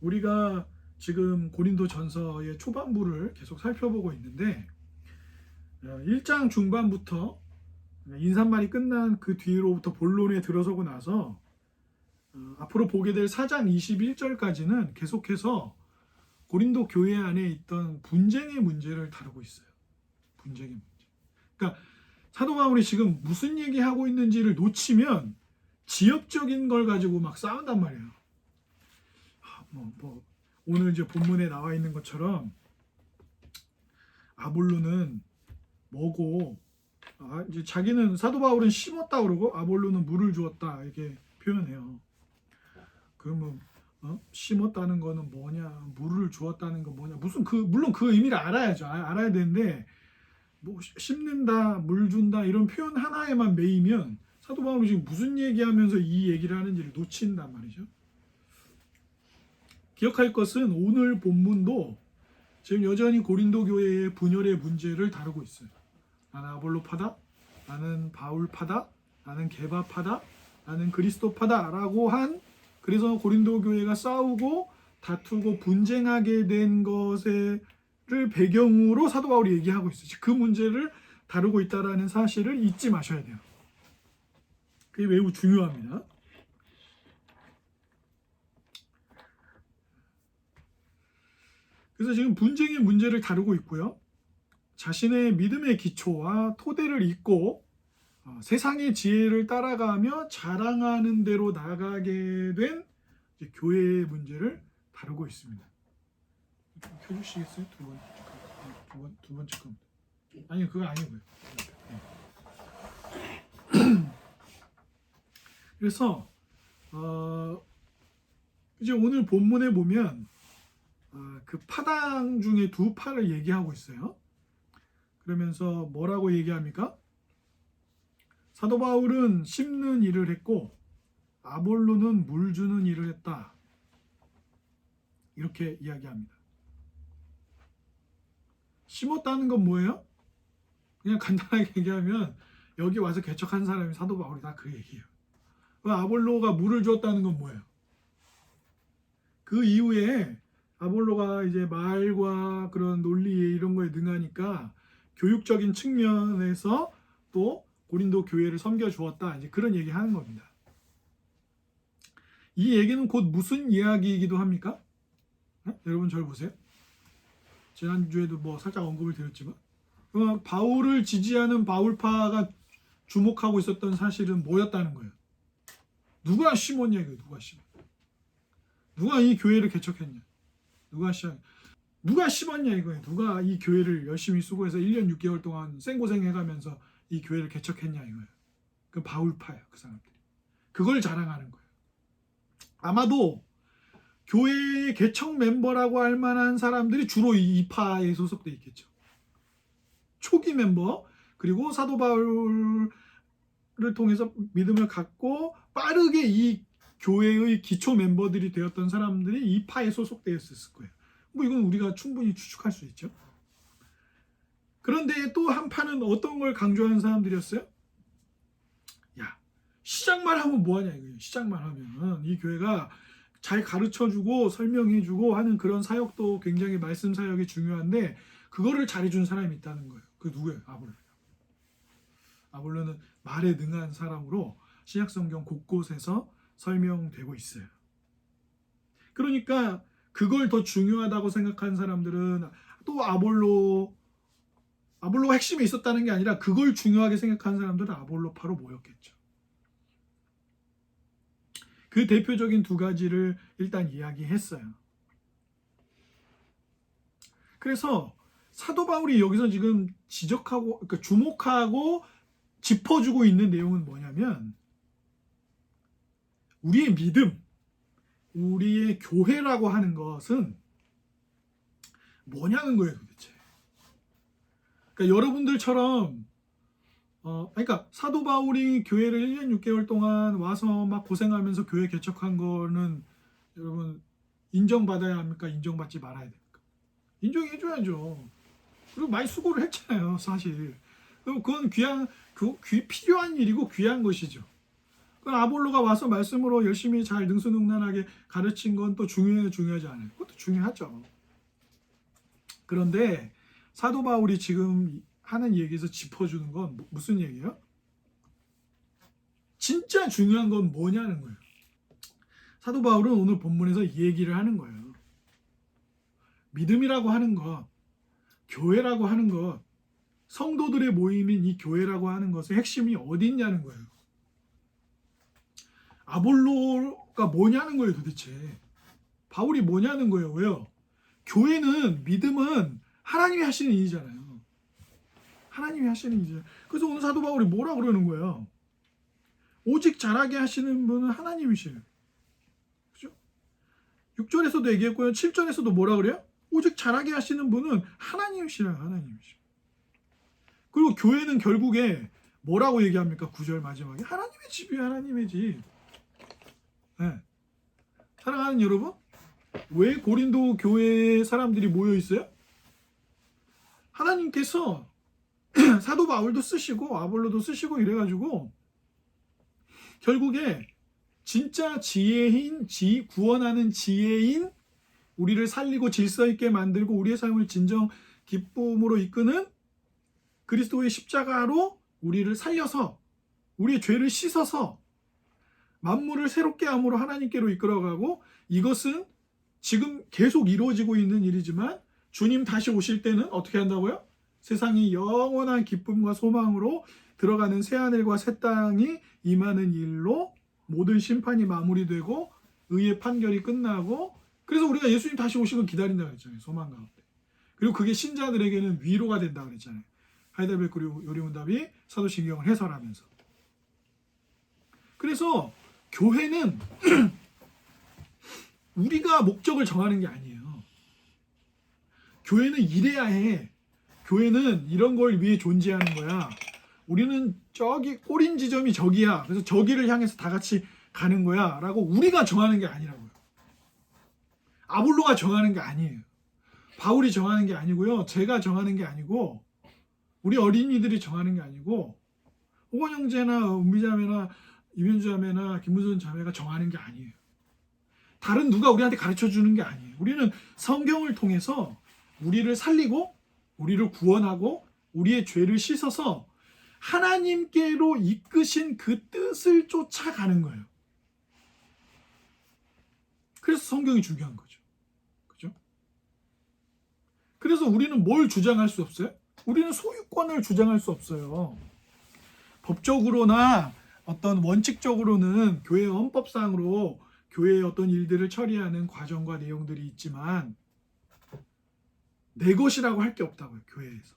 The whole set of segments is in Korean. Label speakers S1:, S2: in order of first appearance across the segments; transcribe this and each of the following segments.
S1: 우리가 지금 고린도 전서의 초반부를 계속 살펴보고 있는데 1장 중반부터 인사말이 끝난 그 뒤로부터 본론에 들어서고 나서 앞으로 보게 될 4장 21절까지는 계속해서 고린도 교회 안에 있던 분쟁의 문제를 다루고 있어요. 분쟁의 문제. 그러니까 사도 바울이 지금 무슨 얘기하고 있는지를 놓치면 지역적인 걸 가지고 막 싸운단 말이에요. 오늘 이제 본문에 나와 있는 것처럼 아볼로는 뭐고, 이제 자기는 사도 바울은 심었다 그러고 아볼로는 물을 주었다 이렇게 표현해요. 그러면 심었다는 거는 뭐냐, 물을 주었다는 건 뭐냐, 무슨 물론 그 의미를 알아야죠. 알아야 되는데 뭐 심는다, 물 준다 이런 표현 하나에만 매이면 사도 바울이 지금 무슨 얘기하면서 이 얘기를 하는지를 놓친단 말이죠. 기억할 것은 오늘 본문도 지금 여전히 고린도 교회의 분열의 문제를 다루고 있어요. 나는 아볼로파다, 나는 바울파다, 나는 게바파다, 나는 그리스도파다라고 한, 그래서 고린도 교회가 싸우고 다투고 분쟁하게 된 것을 배경으로 사도 바울이 얘기하고 있어요. 그 문제를 다루고 있다는 사실을 잊지 마셔야 돼요. 그게 매우 중요합니다. 그래서 지금 분쟁의 문제를 다루고 있고요. 자신의 믿음의 기초와 토대를 잇고 세상의 지혜를 따라가며 자랑하는 대로 나가게 된 교회의 문제를 다루고 있습니다. 좀 켜주시겠어요? 두 번째 겁니다. 아니, 그거 아니고요. 그래서 이제 오늘 본문에 보면 그 파당 중에 두 파를 얘기하고 있어요. 그러면서 뭐라고 얘기합니까? 사도 바울은 심는 일을 했고 아볼로는 물 주는 일을 했다. 이렇게 이야기합니다. 심었다는 건 뭐예요? 그냥 간단하게 얘기하면 여기 와서 개척한 사람이 사도 바울이다, 그 얘기예요. 아볼로가 물을 주었다는 건 뭐예요? 그 이후에 아볼로가 이제 말과 그런 논리 이런 거에 능하니까 교육적인 측면에서 또 고린도 교회를 섬겨 주었다, 이제 그런 얘기 하는 겁니다. 이 얘기는 곧 무슨 이야기이기도 합니까? 여러분 저를 보세요. 지난주에도 뭐 살짝 언급을 드렸지만 바울을 지지하는 바울파가 주목하고 있었던 사실은 뭐였다는 거예요? 누가 심었냐 이거예요. 누가 이 교회를 개척했냐? 누가 심었냐 이거예요. 누가 이 교회를 열심히 수고해서 1년 6개월 동안 생고생 해가면서 이 교회를 개척했냐 이거예요. 그 바울파예요. 그 사람들이. 그걸 자랑하는 거예요. 아마도 교회의 개척 멤버라고 할 만한 사람들이 주로 이 파에 소속돼 있겠죠. 초기 멤버, 그리고 사도 바울을 통해서 믿음을 갖고 빠르게 이 교회의 기초 멤버들이 되었던 사람들이 이 파에 소속되었을 거예요. 뭐 이건 우리가 충분히 추측할 수 있죠. 그런데 또 한 파는 어떤 걸 강조하는 사람들이었어요? 야, 시작만 하면 뭐하냐 이거예요. 시작만 하면 이 교회가 잘 가르쳐주고 설명해주고 하는 그런 사역도 굉장히 말씀 사역이 중요한데 그거를 잘해준 사람이 있다는 거예요. 그 누구예요? 아볼로는 말에 능한 사람으로 신약성경 곳곳에서 설명되고 있어요. 그러니까 그걸 더 중요하다고 생각한 사람들은 또 아볼로가 핵심에 있었다는 게 아니라 그걸 중요하게 생각한 사람들은 아볼로파로 모였겠죠. 그 대표적인 두 가지를 일단 이야기했어요. 그래서 사도 바울이 여기서 지금 지적하고, 그러니까 주목하고 짚어주고 있는 내용은 뭐냐면 우리의 믿음, 우리의 교회라고 하는 것은 뭐냐는 거예요, 도대체. 그러니까 여러분들처럼 그러니까 사도 바울이 교회를 1년 6개월 동안 와서 막 고생하면서 교회 개척한 거는 여러분 인정받아야 합니까? 인정받지 말아야 됩니까? 인정해줘야죠. 그리고 많이 수고를 했잖아요, 사실. 그건 필요한 일이고 귀한 것이죠. 그 아볼로가 와서 말씀으로 열심히 잘 능수능란하게 가르친 건 또 중요하지 않아요. 그것도 중요하죠. 그런데 사도 바울이 지금 하는 얘기에서 짚어주는 건 무슨 얘기예요? 진짜 중요한 건 뭐냐는 거예요. 사도 바울은 오늘 본문에서 이 얘기를 하는 거예요. 믿음이라고 하는 것, 교회라고 하는 것, 성도들의 모임인 이 교회라고 하는 것의 핵심이 어디 있냐는 거예요. 아볼로가 뭐냐는 거예요, 도대체. 바울이 뭐냐는 거예요. 왜요? 교회는, 믿음은 하나님이 하시는 일이잖아요. 하나님이 하시는 일이잖아요. 그래서 오늘 사도 바울이 뭐라 그러는 거예요? 오직 잘하게 하시는 분은 하나님이시에요. 그죠? 6절에서도 얘기했고요. 7절에서도 뭐라 그래요? 오직 잘하게 하시는 분은 하나님이시라요. 하나님이시. 그리고 교회는 결국에 뭐라고 얘기합니까? 9절 마지막에 하나님의 집이에요. 하나님의 집. 네. 사랑하는 여러분, 왜 고린도 교회 사람들이 모여 있어요? 하나님께서 사도 바울도 쓰시고 아볼로도 쓰시고 이래가지고 결국에 진짜 지혜인, 구원하는 지혜인, 우리를 살리고 질서 있게 만들고 우리의 삶을 진정 기쁨으로 이끄는 그리스도의 십자가로 우리를 살려서 우리의 죄를 씻어서 만물을 새롭게 함으로 하나님께로 이끌어가고, 이것은 지금 계속 이루어지고 있는 일이지만 주님 다시 오실 때는 어떻게 한다고요? 세상이 영원한 기쁨과 소망으로 들어가는 새하늘과 새 땅이 임하는 일로 모든 심판이 마무리되고 의의 판결이 끝나고, 그래서 우리가 예수님 다시 오시는 걸 기다린다고 그랬잖아요. 소망 가운데. 그리고 그게 신자들에게는 위로가 된다고 그랬잖아요. 하이델베르크 요리문답이 사도신경을 해설하면서. 그래서 교회는 우리가 목적을 정하는 게 아니에요. 교회는 이래야 해. 교회는 이런 걸 위해 존재하는 거야. 우리는 저기 꼬린 지점이 저기야. 그래서 저기를 향해서 다 같이 가는 거야. 라고 우리가 정하는 게 아니라고요. 아볼로가 정하는 게 아니에요. 바울이 정하는 게 아니고요. 제가 정하는 게 아니고, 우리 어린이들이 정하는 게 아니고, 호건 형제나 은비 자매나 이면주 자매나 김무선 자매가 정하는 게 아니에요. 다른 누가 우리한테 가르쳐 주는 게 아니에요. 우리는 성경을 통해서 우리를 살리고 우리를 구원하고 우리의 죄를 씻어서 하나님께로 이끄신 그 뜻을 쫓아가는 거예요. 그래서 성경이 중요한 거죠. 그죠? 그래서 우리는 뭘 주장할 수 없어요? 우리는 소유권을 주장할 수 없어요. 법적으로나 어떤 원칙적으로는 교회 헌법상으로 교회의 어떤 일들을 처리하는 과정과 내용들이 있지만 내 것이라고 할 게 없다고요. 교회에서.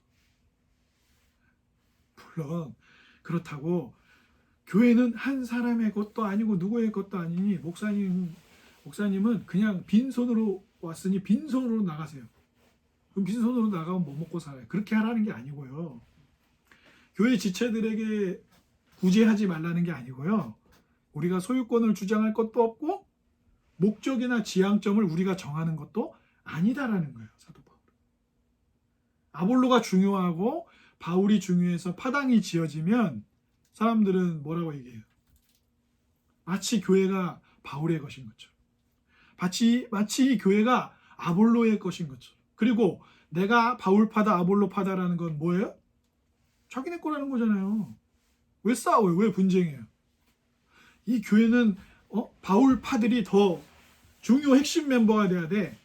S1: 물론 그렇다고 교회는 한 사람의 것도 아니고 누구의 것도 아니니 목사님은 그냥 빈손으로 왔으니 빈손으로 나가세요. 그럼 빈손으로 나가면 뭐 먹고 살아요? 그렇게 하라는 게 아니고요. 교회 지체들에게 구제하지 말라는 게 아니고요. 우리가 소유권을 주장할 것도 없고 목적이나 지향점을 우리가 정하는 것도 아니다라는 거예요. 사도 바울. 아볼로가 중요하고 바울이 중요해서 파당이 지어지면 사람들은 뭐라고 얘기해요? 마치 교회가 바울의 것인 것처럼, 마치 교회가 아볼로의 것인 것처럼. 그리고 내가 바울파다 아볼로파다라는 건 뭐예요? 자기네 거라는 거잖아요. 왜 싸워요? 왜 분쟁해요? 이 교회는 바울파들이 더 중요 핵심 멤버가 돼야 돼.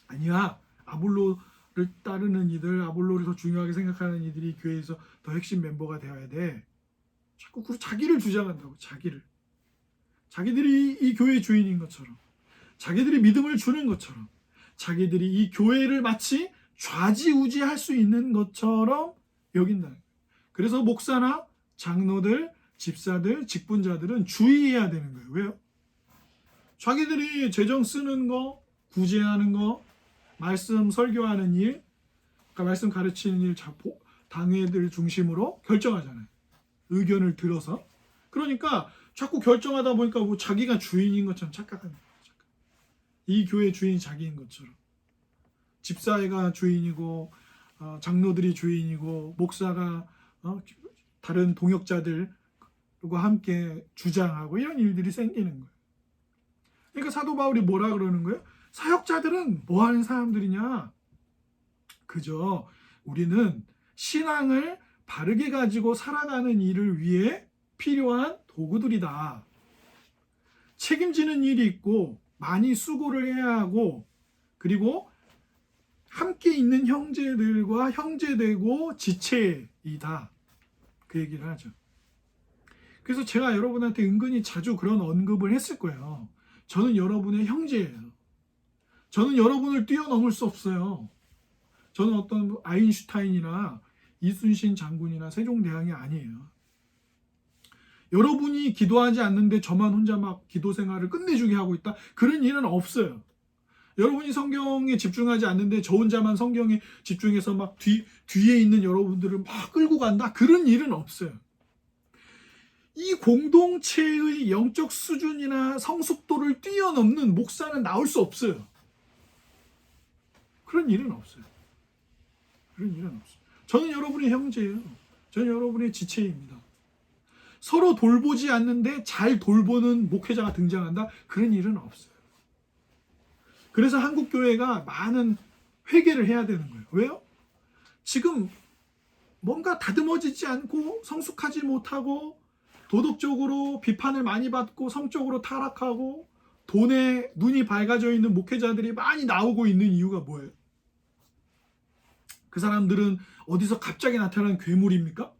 S1: 아니야. 아볼로를 따르는 이들, 아볼로를 더 중요하게 생각하는 이들이 교회에서 더 핵심 멤버가 되어야 돼. 자꾸 자기를 주장한다고. 자기들이 이 교회의 주인인 것처럼, 자기들이 믿음을 주는 것처럼, 자기들이 이 교회를 마치 좌지우지할 수 있는 것처럼 여긴다. 그래서 목사나 장로들, 집사들, 직분자들은 주의해야 되는 거예요. 왜요? 자기들이 재정 쓰는 거, 구제하는 거, 말씀 설교하는 일, 그러니까 말씀 가르치는 일, 당회들 중심으로 결정하잖아요. 의견을 들어서. 그러니까 자꾸 결정하다 보니까 뭐 자기가 주인인 것처럼 착각하는 거예요. 이 교회 주인이 자기인 것처럼. 집사회가 주인이고 장로들이 주인이고 목사가 다른 동역자들 함께 주장하고 이런 일들이 생기는 거예요. 그러니까 사도 바울이 뭐라 그러는 거예요? 사역자들은 뭐 하는 사람들이냐? 그저 우리는 신앙을 바르게 가지고 살아가는 일을 위해 필요한 도구들이다. 책임지는 일이 있고 많이 수고를 해야 하고 그리고 함께 있는 형제들과 형제되고 지체이다. 그 얘기를 하죠. 그래서 제가 여러분한테 은근히 자주 그런 언급을 했을 거예요. 저는 여러분의 형제예요. 저는 여러분을 뛰어넘을 수 없어요. 저는 어떤 아인슈타인이나 이순신 장군이나 세종대왕이 아니에요. 여러분이 기도하지 않는데 저만 혼자 막 기도 생활을 끝내주게 하고 있다? 그런 일은 없어요. 여러분이 성경에 집중하지 않는데 저 혼자만 성경에 집중해서 막 뒤에 있는 여러분들을 막 끌고 간다? 그런 일은 없어요. 이 공동체의 영적 수준이나 성숙도를 뛰어넘는 목사는 나올 수 없어요. 그런 일은 없어요. 그런 일은 없어요. 저는 여러분의 형제예요. 저는 여러분의 지체입니다. 서로 돌보지 않는데 잘 돌보는 목회자가 등장한다? 그런 일은 없어요. 그래서 한국 교회가 많은 회개를 해야 되는 거예요. 왜요? 지금 뭔가 다듬어지지 않고 성숙하지 못하고 도덕적으로 비판을 많이 받고 성적으로 타락하고 돈에 눈이 밝아져 있는 목회자들이 많이 나오고 있는 이유가 뭐예요? 그 사람들은 어디서 갑자기 나타난 괴물입니까?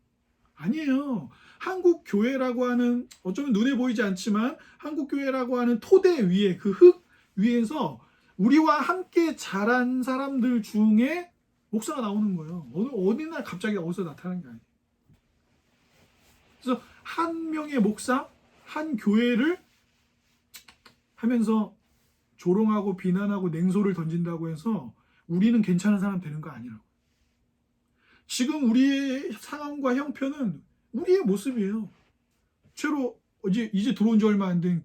S1: 아니에요. 한국 교회라고 하는, 어쩌면 눈에 보이지 않지만 한국 교회라고 하는 토대 위에, 그 흙 위에서 우리와 함께 자란 사람들 중에 목사가 나오는 거예요. 어느 날 갑자기 어디서 나타나는 게 아니에요. 그래서 한 명의 목사, 한 교회를 하면서 조롱하고 비난하고 냉소를 던진다고 해서 우리는 괜찮은 사람 되는 거 아니라고. 지금 우리의 상황과 형편은 우리의 모습이에요. 최로 이제 들어온 지 얼마 안 된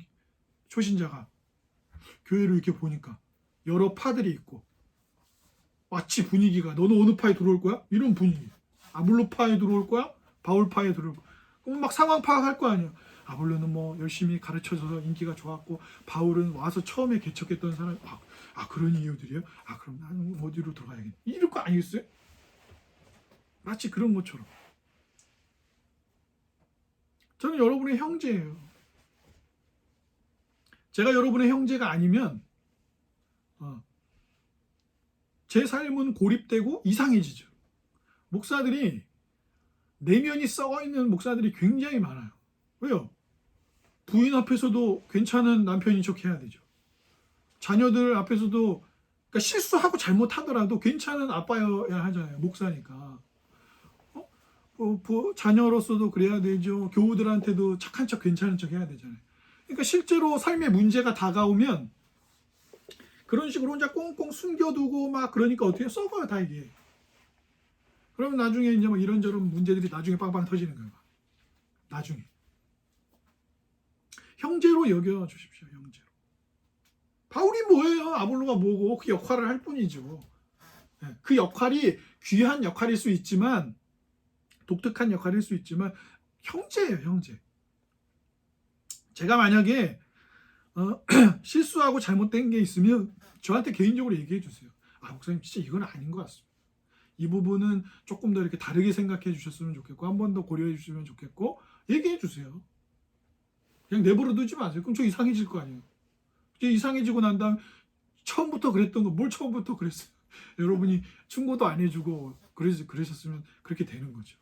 S1: 초신자가 교회를 이렇게 보니까 여러 파들이 있고 마치 분위기가 너는 어느 파에 들어올 거야? 이런 분위기. 아볼로파에 들어올 거야? 바울파에 들어올 거야? 그럼 막 상황 파악할 거 아니야. 아볼로는 뭐 열심히 가르쳐줘서 인기가 좋았고 바울은 와서 처음에 개척했던 사람. 그런 이유들이에요? 그럼 나는 어디로 들어가야겠네. 이럴 거 아니겠어요? 마치 그런 것처럼. 저는 여러분의 형제예요. 제가 여러분의 형제가 아니면 제 삶은 고립되고 이상해지죠. 목사들이 내면이 썩어있는 목사들이 굉장히 많아요. 왜요? 부인 앞에서도 괜찮은 남편인 척 해야 되죠. 자녀들 앞에서도 그러니까 실수하고 잘못하더라도 괜찮은 아빠여야 하잖아요. 목사니까. 자녀로서도 그래야 되죠. 교우들한테도 착한 척 괜찮은 척 해야 되잖아요. 그러니까 실제로 삶의 문제가 다가오면 그런 식으로 혼자 꽁꽁 숨겨두고 막 그러니까 어떻게 썩어요 다 이게. 그러면 나중에 이제 막 이런저런 문제들이 나중에 빵빵 터지는 거예요. 나중에. 형제로 여겨주십시오. 형제로. 바울이 뭐예요? 아볼로가 뭐고 그 역할을 할 뿐이죠. 그 역할이 귀한 역할일 수 있지만 독특한 역할일 수 있지만 형제예요. 형제. 제가 만약에 실수하고 잘못된 게 있으면 저한테 개인적으로 얘기해 주세요. 목사님 진짜 이건 아닌 것 같습니다. 이 부분은 조금 더 이렇게 다르게 생각해 주셨으면 좋겠고 한 번 더 고려해 주시면 좋겠고 얘기해 주세요. 그냥 내버려 두지 마세요. 그럼 저 이상해질 거 아니에요. 이제 이상해지고 난 다음 처음부터 그랬던 거 뭘 처음부터 그랬어요. 여러분이 충고도 안 해주고 그러셨으면 그렇게 되는 거죠.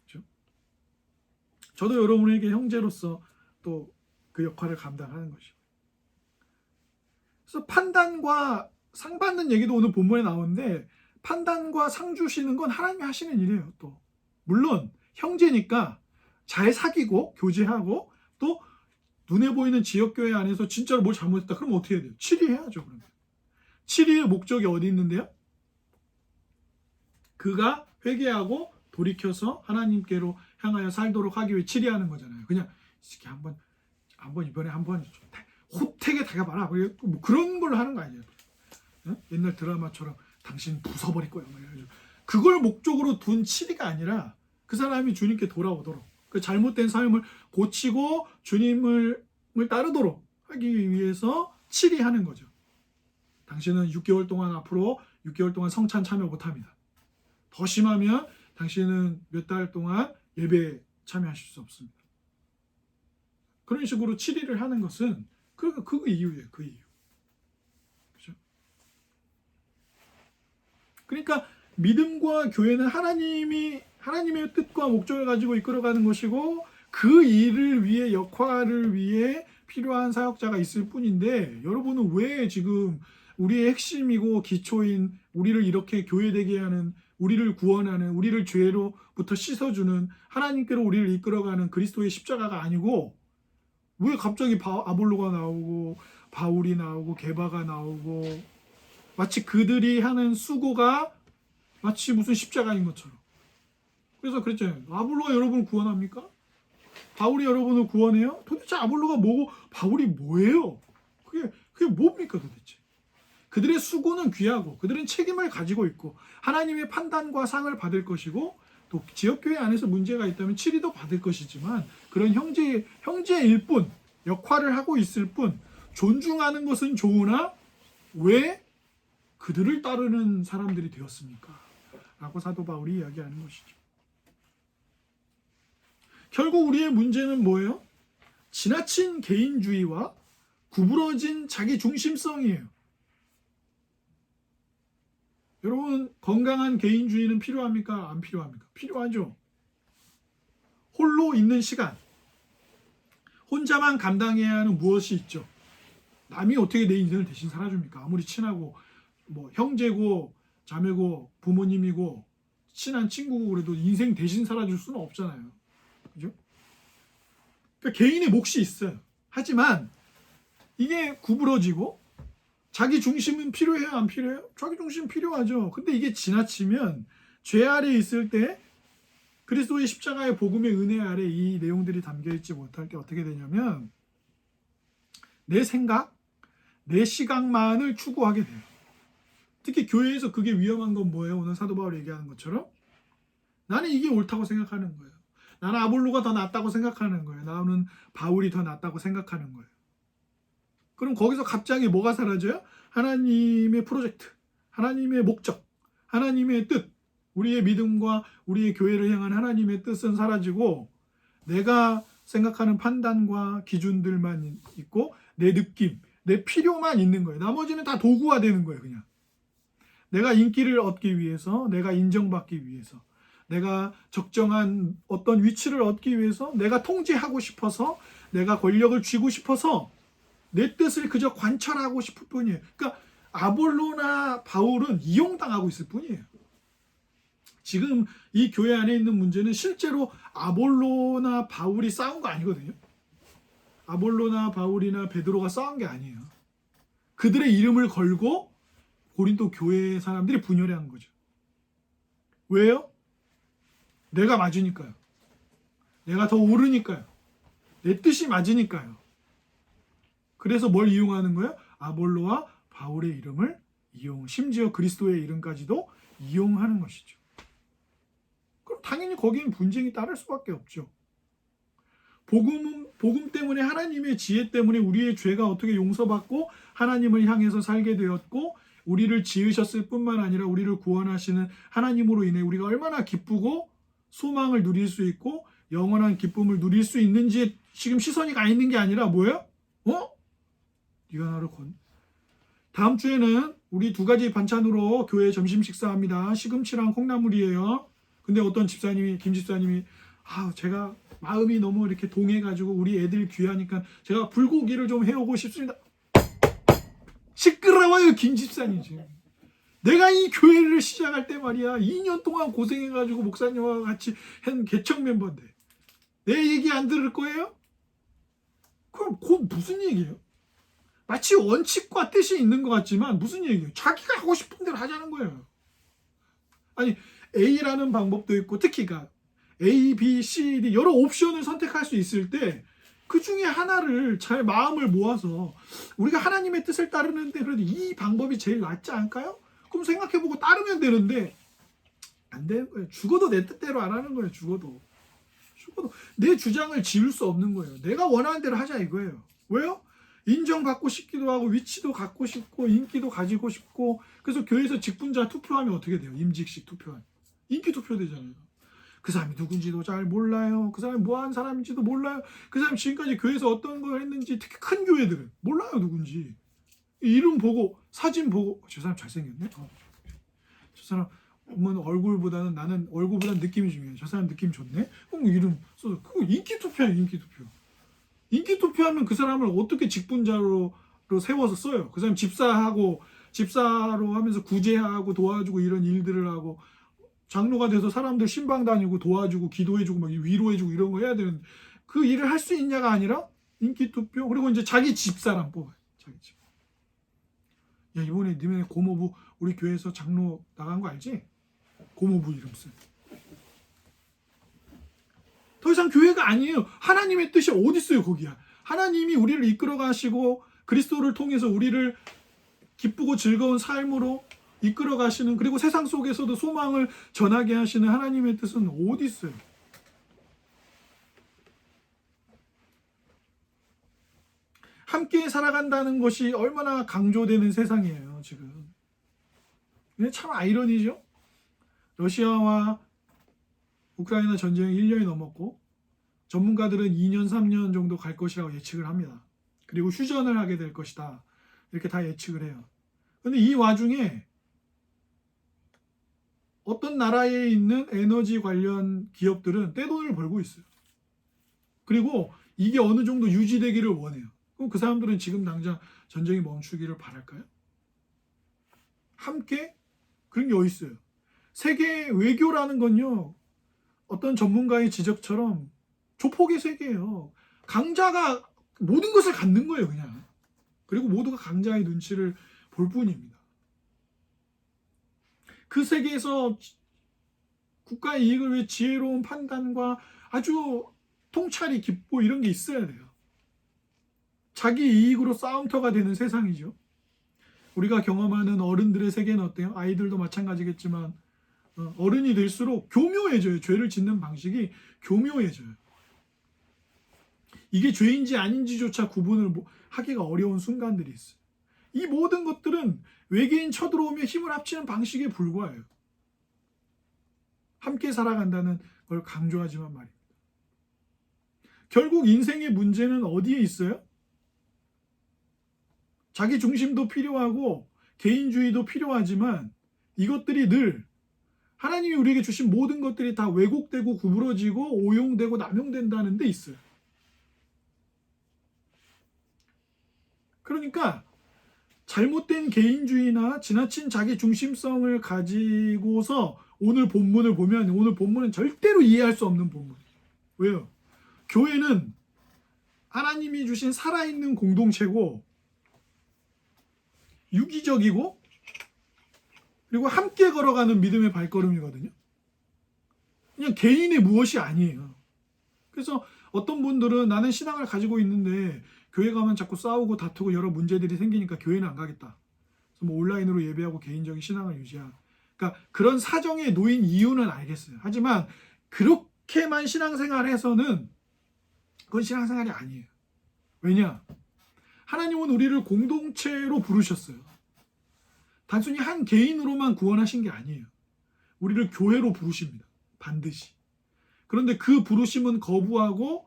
S1: 그렇죠? 저도 여러분에게 형제로서 또 그 역할을 감당하는 것이죠. 그래서 판단과 상 받는 얘기도 오늘 본문에 나오는데 판단과 상 주시는 건 하나님이 하시는 일이에요. 또 물론 형제니까 잘 사귀고 교제하고 또 눈에 보이는 지역교회 안에서 진짜로 뭘 잘못했다. 그럼 어떻게 해야 돼요? 치리해야죠. 그러면. 치리의 목적이 어디 있는데요? 그가 회개하고 돌이켜서 하나님께로 향하여 살도록 하기 위해 치리하는 거잖아요. 그냥 이렇게 이번에 한번 호택에 다가봐라. 뭐 그런 걸로 하는 거 아니에요. 옛날 드라마처럼 당신 부숴버릴 거야. 그걸 목적으로 둔 치리가 아니라 그 사람이 주님께 돌아오도록 그 잘못된 삶을 고치고 주님을 따르도록 하기 위해서 치리하는 거죠. 당신은 6개월 동안 앞으로 6개월 동안 성찬 참여 못합니다. 더 심하면 당신은 몇 달 동안 예배에 참여하실 수 없습니다. 그런 식으로 치리를 하는 것은 그 이유예요. 그 이유. 그렇죠? 그러니까 믿음과 교회는 하나님의 뜻과 목적을 가지고 이끌어가는 것이고 그 일을 위해 역할을 위해 필요한 사역자가 있을 뿐인데 여러분은 왜 지금 우리의 핵심이고 기초인 우리를 이렇게 교회되게 하는 우리를 구원하는 우리를 죄로부터 씻어주는 하나님께로 우리를 이끌어가는 그리스도의 십자가가 아니고 왜 갑자기 아볼로가 나오고 바울이 나오고 게바가 나오고 마치 그들이 하는 수고가 마치 무슨 십자가인 것처럼. 그래서 그랬잖아요. 아볼로가 여러분을 구원합니까? 바울이 여러분을 구원해요? 도대체 아볼로가 뭐고 바울이 뭐예요? 그게 뭡니까 도대체? 그들의 수고는 귀하고 그들은 책임을 가지고 있고 하나님의 판단과 상을 받을 것이고 또 지역교회 안에서 문제가 있다면 치리도 받을 것이지만 그런 형제일 뿐 역할을 하고 있을 뿐 존중하는 것은 좋으나 왜 그들을 따르는 사람들이 되었습니까? 라고 사도 바울이 이야기하는 것이죠. 결국 우리의 문제는 뭐예요? 지나친 개인주의와 구부러진 자기 중심성이에요. 여러분 건강한 개인주의는 필요합니까? 안 필요합니까? 필요하죠. 홀로 있는 시간, 혼자만 감당해야 하는 무엇이 있죠. 남이 어떻게 내 인생을 대신 살아줍니까? 아무리 친하고 뭐 형제고 자매고 부모님이고 친한 친구고 그래도 인생 대신 살아줄 수는 없잖아요. 그죠? 그러니까 개인의 몫이 있어요. 하지만 이게 구부러지고 자기 중심은 필요해요? 안 필요해요? 자기 중심 필요하죠. 근데 이게 지나치면 죄 아래 있을 때 그리스도의 십자가의 복음의 은혜 아래 이 내용들이 담겨있지 못할 때 어떻게 되냐면 내 생각, 내 시각만을 추구하게 돼요. 특히 교회에서 그게 위험한 건 뭐예요? 오늘 사도 바울이 얘기하는 것처럼 나는 이게 옳다고 생각하는 거예요. 나는 아볼로가 더 낫다고 생각하는 거예요. 나는 바울이 더 낫다고 생각하는 거예요. 그럼 거기서 갑자기 뭐가 사라져요? 하나님의 프로젝트, 하나님의 목적, 하나님의 뜻, 우리의 믿음과 우리의 교회를 향한 하나님의 뜻은 사라지고 내가 생각하는 판단과 기준들만 있고 내 느낌, 내 필요만 있는 거예요. 나머지는 다 도구화 되는 거예요. 그냥 내가 인기를 얻기 위해서, 내가 인정받기 위해서, 내가 적정한 어떤 위치를 얻기 위해서, 내가 통제하고 싶어서, 내가 권력을 쥐고 싶어서 내 뜻을 그저 관철하고 싶을 뿐이에요. 그러니까 아볼로나 바울은 이용당하고 있을 뿐이에요. 지금 이 교회 안에 있는 문제는 실제로 아볼로나 바울이 싸운 거 아니거든요. 아볼로나 바울이나 베드로가 싸운 게 아니에요. 그들의 이름을 걸고 고린도 교회 사람들이 분열한 거죠. 왜요? 내가 맞으니까요. 내가 더 옳으니까요. 내 뜻이 맞으니까요. 그래서 뭘 이용하는 거예요? 아볼로와 바울의 이름을 심지어 그리스도의 이름까지도 이용하는 것이죠. 그럼 당연히 거기엔 분쟁이 따를 수밖에 없죠. 복음 때문에 하나님의 지혜 때문에 우리의 죄가 어떻게 용서받고 하나님을 향해서 살게 되었고 우리를 지으셨을 뿐만 아니라 우리를 구원하시는 하나님으로 인해 우리가 얼마나 기쁘고 소망을 누릴 수 있고 영원한 기쁨을 누릴 수 있는지에 지금 시선이 가 있는 게 아니라 뭐예요? 네가 나를 다음 주에는 우리 2가지 반찬으로 교회 점심 식사합니다. 시금치랑 콩나물이에요. 근데 어떤 김 집사님이 제가 마음이 너무 이렇게 동해가지고 우리 애들 귀하니까 제가 불고기를 좀 해오고 싶습니다. 시끄러워요 김 집사님. 지금 내가 이 교회를 시작할 때 말이야 2년 동안 고생해가지고 목사님과 같이 한 개척 멤버인데 내 얘기 안 들을 거예요? 그럼 곧 무슨 얘기예요? 마치 원칙과 뜻이 있는 것 같지만 무슨 얘기예요? 자기가 하고 싶은 대로 하자는 거예요. 아니 A라는 방법도 있고 특히가 A, B, C, D 여러 옵션을 선택할 수 있을 때 그 중에 하나를 잘 마음을 모아서 우리가 하나님의 뜻을 따르는데 그래도 이 방법이 제일 낫지 않을까요? 그럼 생각해보고 따르면 되는데 안 되는 거예요. 죽어도 내 뜻대로 안 하는 거예요. 죽어도 싶어도 내 주장을 지을 수 없는 거예요. 내가 원하는 대로 하자 이거예요. 왜요? 인정받고 싶기도 하고 위치도 갖고 싶고 인기도 가지고 싶고 그래서 교회에서 직분자 투표하면 어떻게 돼요? 임직식 투표하면 인기 투표 되잖아요. 그 사람이 누군지도 잘 몰라요. 그 사람이 뭐하는 사람인지도 몰라요. 그 사람이 지금까지 교회에서 어떤 걸 했는지 특히 큰 교회들은 몰라요 누군지. 이름 보고 사진 보고 저 사람 잘생겼네. 저 사람 얼굴보다는 나는 얼굴보다는 느낌이 중요해. 저 사람 느낌 좋네. 그럼 이름 써서 그거 인기 투표야 인기 투표. 인기 투표하면 그 사람을 어떻게 직분자로 세워서 써요. 그 사람 집사로 하면서 구제하고 도와주고 이런 일들을 하고 장로가 돼서 사람들 신방 다니고 도와주고 기도해주고 막 위로해주고 이런 거 해야 되는데 그 일을 할 수 있냐가 아니라 인기 투표 그리고 이제 자기 집사람 뽑아요. 자기 집. 야 이번에 니네 고모부 우리 교회에서 장로 나간 거 알지? 고모부 이름 쓴. 더 이상 교회가 아니에요. 하나님의 뜻이 어디 있어요 거기야. 하나님이 우리를 이끌어 가시고 그리스도를 통해서 우리를 기쁘고 즐거운 삶으로 이끌어 가시는 그리고 세상 속에서도 소망을 전하게 하시는 하나님의 뜻은 어디 있어요? 함께 살아간다는 것이 얼마나 강조되는 세상이에요 지금. 참 아이러니죠. 러시아와 우크라이나 전쟁이 1년이 넘었고 전문가들은 2년 3년 정도 갈 것이라고 예측을 합니다. 그리고 휴전을 하게 될 것이다 이렇게 다 예측을 해요. 근데 이 와중에 어떤 나라에 있는 에너지 관련 기업들은 떼돈을 벌고 있어요. 그리고 이게 어느 정도 유지되기를 원해요. 그럼 그 사람들은 지금 당장 전쟁이 멈추기를 바랄까요? 함께 그런 게 어디 있어요? 세계 외교라는 건요. 어떤 전문가의 지적처럼 조폭의 세계예요. 강자가 모든 것을 갖는 거예요, 그냥. 그리고 모두가 강자의 눈치를 볼 뿐입니다. 그 세계에서 국가의 이익을 위해 지혜로운 판단과 아주 통찰이 깊고 이런 게 있어야 돼요. 자기 이익으로 싸움터가 되는 세상이죠. 우리가 경험하는 어른들의 세계는 어때요? 아이들도 마찬가지겠지만 어른이 될수록 교묘해져요. 죄를 짓는 방식이 교묘해져요. 이게 죄인지 아닌지조차 구분을 하기가 어려운 순간들이 있어요. 이 모든 것들은 외계인 쳐들어오며 힘을 합치는 방식에 불과해요. 함께 살아간다는 걸 강조하지만 말입니다. 결국 인생의 문제는 어디에 있어요? 자기 중심도 필요하고 개인주의도 필요하지만 이것들이 늘 하나님이 우리에게 주신 모든 것들이 다 왜곡되고 구부러지고 오용되고 남용된다는 데 있어요. 그러니까 잘못된 개인주의나 지나친 자기 중심성을 가지고서 오늘 본문을 보면 오늘 본문은 절대로 이해할 수 없는 본문이에요. 왜요? 교회는 하나님이 주신 살아있는 공동체고 유기적이고 그리고 함께 걸어가는 믿음의 발걸음이거든요. 그냥 개인의 무엇이 아니에요. 그래서 어떤 분들은 나는 신앙을 가지고 있는데 교회 가면 자꾸 싸우고 다투고 여러 문제들이 생기니까 교회는 안 가겠다. 그래서 뭐 온라인으로 예배하고 개인적인 신앙을 유지하고. 그러니까 그런 사정에 놓인 이유는 알겠어요. 하지만 그렇게만 신앙생활해서는 그건 신앙생활이 아니에요. 왜냐? 하나님은 우리를 공동체로 부르셨어요. 단순히 한 개인으로만 구원하신 게 아니에요. 우리를 교회로 부르십니다. 반드시. 그런데 그 부르심은 거부하고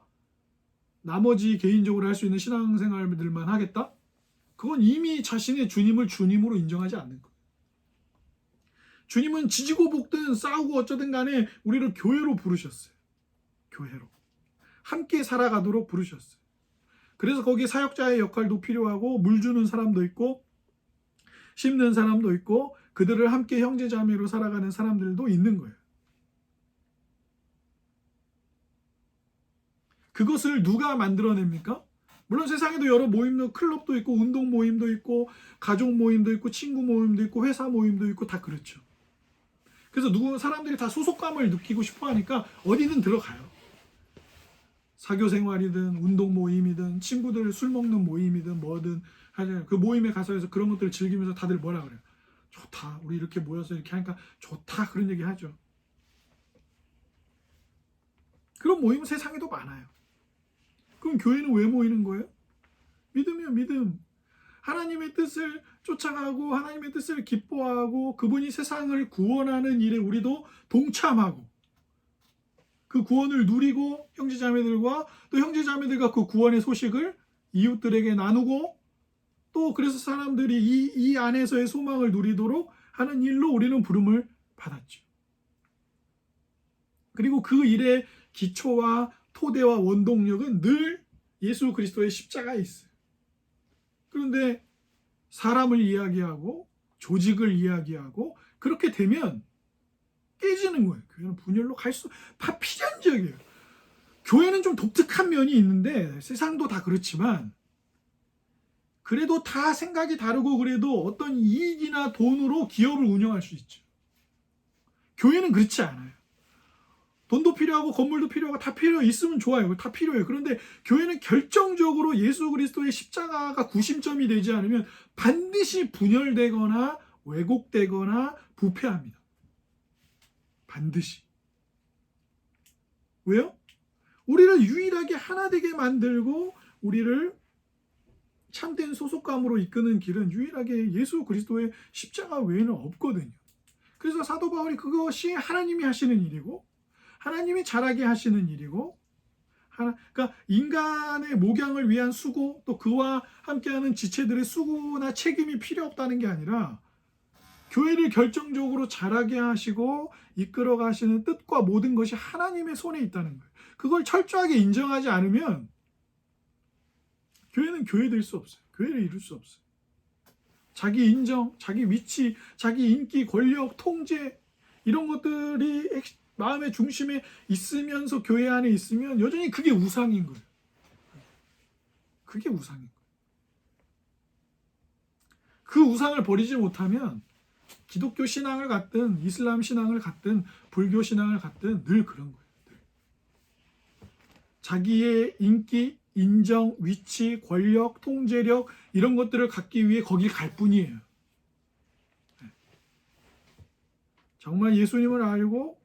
S1: 나머지 개인적으로 할 수 있는 신앙생활들만 하겠다? 그건 이미 자신의 주님을 주님으로 인정하지 않는 거예요. 주님은 지지고 볶든 싸우고 어쩌든 간에 우리를 교회로 부르셨어요. 교회로. 함께 살아가도록 부르셨어요. 그래서 거기에 사역자의 역할도 필요하고 물 주는 사람도 있고 심는 사람도 있고 그들을 함께 형제자매로 살아가는 사람들도 있는 거예요. 그것을 누가 만들어냅니까? 물론 세상에도 여러 모임도 클럽도 있고 운동 모임도 있고 가족 모임도 있고 친구 모임도 있고 회사 모임도 있고 다 그렇죠. 그래서 사람들이 다 소속감을 느끼고 싶어 하니까 어디든 들어가요. 사교 생활이든 운동 모임이든 친구들 술 먹는 모임이든 뭐든 하잖아요. 그 모임에 가서 해서 그런 것들을 즐기면서 다들 뭐라 그래요? 좋다. 우리 이렇게 모여서 이렇게 하니까 좋다. 그런 얘기 하죠. 그런 모임은 세상에도 많아요. 그럼 교회는 왜 모이는 거예요? 믿음이요, 믿음. 하나님의 뜻을 쫓아가고 하나님의 뜻을 기뻐하고 그분이 세상을 구원하는 일에 우리도 동참하고 그 구원을 누리고 형제자매들과 또 형제자매들과 그 구원의 소식을 이웃들에게 나누고 또 그래서 사람들이 이 안에서의 소망을 누리도록 하는 일로 우리는 부름을 받았죠. 그리고 그 일의 기초와 토대와 원동력은 늘 예수 그리스도의 십자가에 있어요. 그런데 사람을 이야기하고 조직을 이야기하고 그렇게 되면 깨지는 거예요. 교회는 분열로 다 필연적이에요. 교회는 좀 독특한 면이 있는데 세상도 다 그렇지만 그래도 다 생각이 다르고 그래도 어떤 이익이나 돈으로 기업을 운영할 수 있죠. 교회는 그렇지 않아요. 돈도 필요하고 건물도 필요하고 다 필요 있으면 좋아요. 다 필요해요. 그런데 교회는 결정적으로 예수 그리스도의 십자가가 구심점이 되지 않으면 반드시 분열되거나 왜곡되거나 부패합니다. 반드시. 왜요? 우리를 유일하게 하나 되게 만들고 우리를 참된 소속감으로 이끄는 길은 유일하게 예수 그리스도의 십자가 외에는 없거든요. 그래서 사도 바울이 그것이 하나님이 하시는 일이고 하나님이 잘하게 하시는 일이고 그러니까 인간의 목양을 위한 수고 또 그와 함께하는 지체들의 수고나 책임이 필요 없다는 게 아니라 교회를 결정적으로 잘하게 하시고 이끌어 가시는 뜻과 모든 것이 하나님의 손에 있다는 거예요. 그걸 철저하게 인정하지 않으면 교회는 교회될 수 없어요. 교회를 이룰 수 없어요. 자기 인정, 자기 위치, 자기 인기, 권력, 통제 이런 것들이 마음의 중심에 있으면서 교회 안에 있으면 여전히 그게 우상인 거예요. 그게 우상인 거예요. 그 우상을 버리지 못하면 기독교 신앙을 갖든 이슬람 신앙을 갖든 불교 신앙을 갖든 늘 그런 거예요. 늘. 자기의 인기, 인정, 위치, 권력, 통제력 이런 것들을 갖기 위해 거기 갈 뿐이에요. 정말 예수님을 알고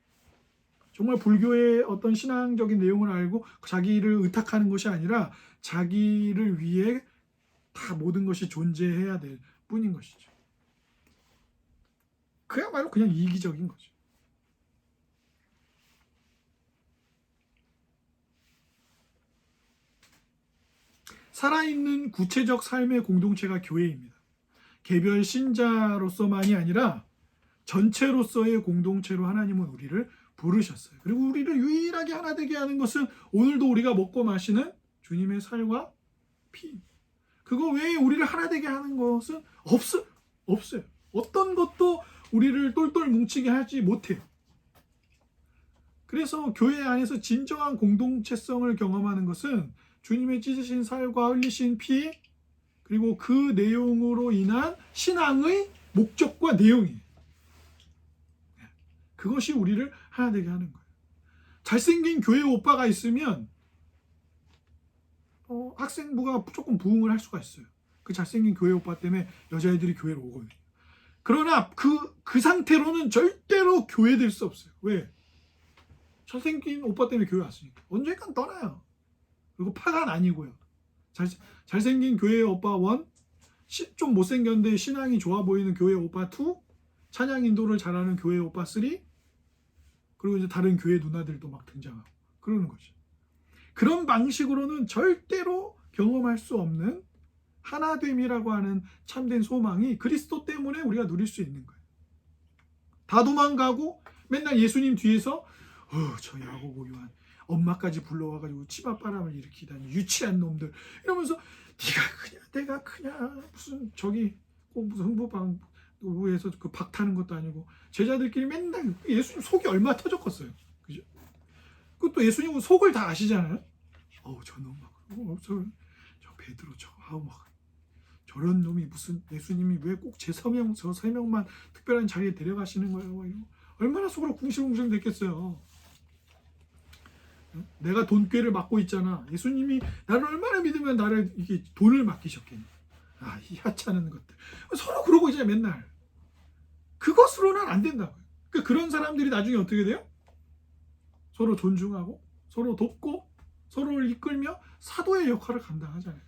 S1: 정말 불교의 어떤 신앙적인 내용을 알고 자기를 의탁하는 것이 아니라 자기를 위해 다 모든 것이 존재해야 될 뿐인 것이죠. 그야말로 그냥 이기적인 거죠. 살아있는 구체적 삶의 공동체가 교회입니다. 개별 신자로서만이 아니라 전체로서의 공동체로 하나님은 우리를 부르셨어요. 그리고 우리를 유일하게 하나 되게 하는 것은 오늘도 우리가 먹고 마시는 주님의 살과 피. 그거 외에 우리를 하나 되게 하는 것은 없어요. 어떤 것도 우리를 똘똘 뭉치게 하지 못해요. 그래서 교회 안에서 진정한 공동체성을 경험하는 것은 주님의 찢으신 살과 흘리신 피 그리고 그 내용으로 인한 신앙의 목적과 내용이에요. 그것이 우리를 하나 되게 하는 거예요. 잘생긴 교회 오빠가 있으면 학생부가 조금 부흥을 할 수가 있어요. 그 잘생긴 교회 오빠 때문에 여자애들이 교회로 오거든요. 그러나 그 상태로는 절대로 교회 될 수 없어요. 왜? 잘생긴 오빠 때문에 교회 왔으니까. 언젠간 떠나요. 그리고 파가 아니고요. 잘생긴 교회 오빠 1, 좀 못생겼는데 신앙이 좋아 보이는 교회 오빠 2, 찬양 인도를 잘하는 교회 오빠 3, 그리고 이제 다른 교회 누나들도 막 등장하고 그러는 거죠. 그런 방식으로는 절대로 경험할 수 없는 하나됨이라고 하는 참된 소망이 그리스도 때문에 우리가 누릴 수 있는 거예요. 다 도망가고 맨날 예수님 뒤에서 저 야고보 요한 엄마까지 불러와가지고 치맛바람을 일으키다니 유치한 놈들 이러면서 네가 크냐 내가 크냐 무슨 저기 꼭 무슨 흥부방에서 그 박 타는 것도 아니고 제자들끼리 맨날 예수님 속이 얼마나 터졌겠어요. 그죠? 그것도 예수님은 속을 다 아시잖아요. 저놈 막 저 베드로 막 저런 놈이 무슨 예수님이 왜 꼭 저 세 명만 특별한 자리에 데려가시는 거예요? 얼마나 속으로 궁시렁궁시렁 됐겠어요. 내가 돈꾀를 맡고 있잖아. 예수님이 나를 얼마나 믿으면 나를 이게 돈을 맡기셨겠니? 이 하찮은 것들. 서로 그러고 있잖아요, 맨날. 그것으로는 안 된다고요. 그런 사람들이 나중에 어떻게 돼요? 서로 존중하고 서로 돕고 서로를 이끌며 사도의 역할을 감당하잖아요.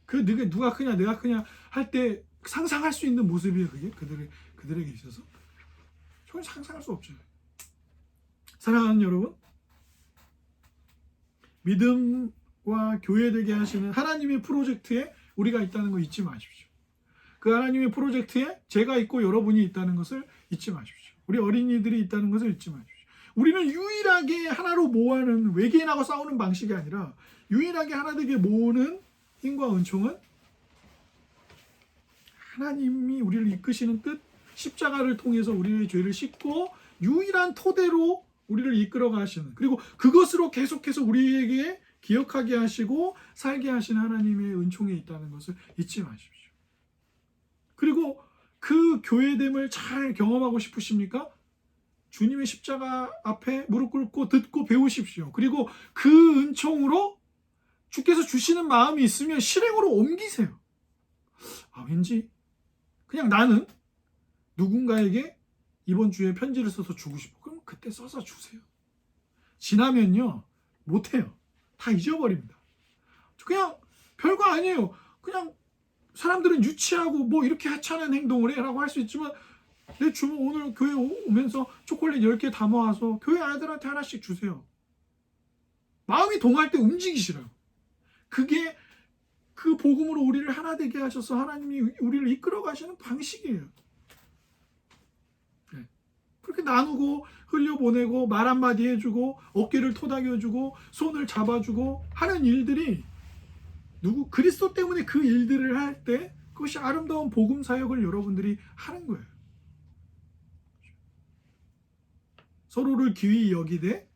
S1: 그 누가 크냐 내가 크냐 할 때 상상할 수 있는 모습이에요. 그게 그들에게 있어서 전혀 상상할 수 없죠. 사랑하는 여러분, 믿음과 교회되게 하시는 하나님의 프로젝트에 우리가 있다는 거 잊지 마십시오. 그 하나님의 프로젝트에 제가 있고 여러분이 있다는 것을 잊지 마십시오. 우리 어린이들이 있다는 것을 잊지 마십시오. 우리는 유일하게 하나로 모아는 외계인하고 싸우는 방식이 아니라 유일하게 하나 되게 모으는 힘과 은총은 하나님이 우리를 이끄시는 뜻, 십자가를 통해서 우리의 죄를 씻고 유일한 토대로 우리를 이끌어 가시는, 그리고 그것으로 계속해서 우리에게 기억하게 하시고 살게 하시는 하나님의 은총에 있다는 것을 잊지 마십시오. 그리고 그 교회됨을 잘 경험하고 싶으십니까? 주님의 십자가 앞에 무릎 꿇고 듣고 배우십시오. 그리고 그 은총으로 주께서 주시는 마음이 있으면 실행으로 옮기세요. 왠지 그냥 나는 누군가에게 이번 주에 편지를 써서 주고 싶어. 그럼 그때 써서 주세요. 지나면요 못해요. 다 잊어버립니다. 그냥 별거 아니에요. 그냥 사람들은 유치하고 뭐 이렇게 하찮은 행동을 해라고 할 수 있지만 내 주모 오늘 교회 오면서 초콜릿 10개 담아와서 교회 아이들한테 하나씩 주세요. 마음이 동할 때 움직이시라고. 그게 그 복음으로 우리를 하나 되게 하셔서 하나님이 우리를 이끌어 가시는 방식이에요. 네. 그렇게 나누고 흘려보내고 말 한마디 해주고 어깨를 토닥여주고 손을 잡아주고 하는 일들이 그리스도 때문에 그 일들을 할 때 그것이 아름다운 복음 사역을 여러분들이 하는 거예요. 서로를 귀히 여기되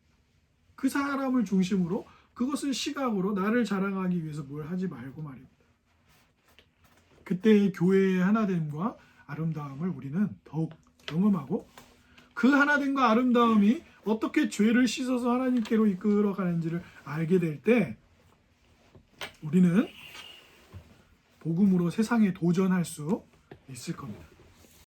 S1: 그 사람을 중심으로 그것을 시각으로 나를 자랑하기 위해서 뭘 하지 말고 말입니다. 그때의 교회의 하나됨과 아름다움을 우리는 더욱 경험하고 그 하나됨과 아름다움이 어떻게 죄를 씻어서 하나님께로 이끌어가는지를 알게 될 때 우리는 복음으로 세상에 도전할 수 있을 겁니다.